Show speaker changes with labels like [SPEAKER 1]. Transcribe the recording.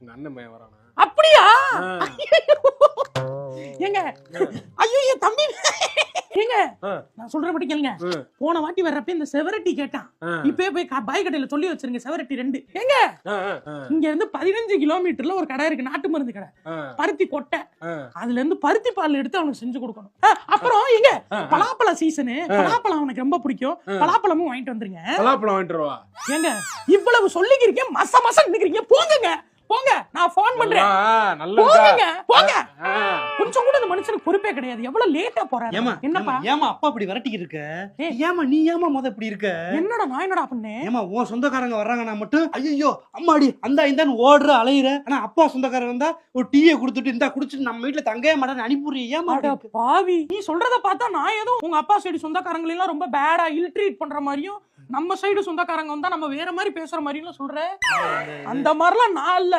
[SPEAKER 1] உங்க அண்ணன் பையன் வரானா?
[SPEAKER 2] அப்படியா? ஏங்க ஐயோ என் தம்பி ஏங்க நான் சொல்றபடி கேளுங்க. போன வாட்டி வர்றப்ப இந்த செவரட்டி கேட்டான். இப்பவே போய் பாய் கடையில சொல்லி வச்சிருங்க செவரட்டி 2. ஏங்க இங்க இருந்து 15 கிலோமீட்டர்ல ஒரு கடை இருக்கு, நாட்டு மருந்து கடை, பருத்தி கொட்டை. அதுல இருந்து பருத்தி பால் எடுத்து அவனுக்கு செஞ்சு கொடுக்கணும். அப்புறம் எங்க பலாப்பழ சீசனு, பலாப்பழம் அவனுக்கு ரொம்ப பிடிக்கும், பலாப்பழமும் வாங்கிட்டு வந்துருங்க.
[SPEAKER 1] பலாப்பழம் வாங்கிட்டு வா.
[SPEAKER 2] ஏங்க இவ்வளவு சொல்லிக்கிறீங்க, மச மசம் நிக்கிறீங்க, போங்க போங்க, நான் போன் பண்றேன். போங்க போங்க. கொஞ்சம் கூட இந்த மனுஷனுக்கு பொறுப்பே கிடையாது. எவ்வளவு லேட்டா போறாரு. என்னப்பா
[SPEAKER 3] ஏமா அப்பா அப்படி விரட்டிக்கிட்டு இருக்க? ஏமா நீ ஏமா முத இப்படி இருக்க?
[SPEAKER 2] என்னடா நான் என்னடா பண்ணேன்?
[SPEAKER 3] ஏமா உன் சொந்தக்காரங்க வர்றாங்கன்னா மட்டும் ஐயோ அம்மாடி அந்த இந்தான்னு ஓடுற அலையிற. ஆனா அப்பா சொந்தக்காரங்க வந்தா ஒரு டீயை கொடுத்துட்டு இந்தா குடிச்சிட்டு நம்ம வீட்டுல தங்கவே மாட்டேன்னு அனுப்பிடுறீங்க. ஏமா
[SPEAKER 2] பாவி, நீ சொல்றத பார்த்தா நான் ஏதோ உங்க அப்பா சைடு சொந்தக்காரங்களெல்லாம் ரொம்ப பேடா இல் ட்ரீட் பண்ற மாதிரியும், நம்ம சைடு சொந்தக்காரங்க வந்தா நம்ம வேற மாதிரி பேசுற மாதிரியும் சொல்ற. அந்த மாதிரிலாம் நான் இல்ல.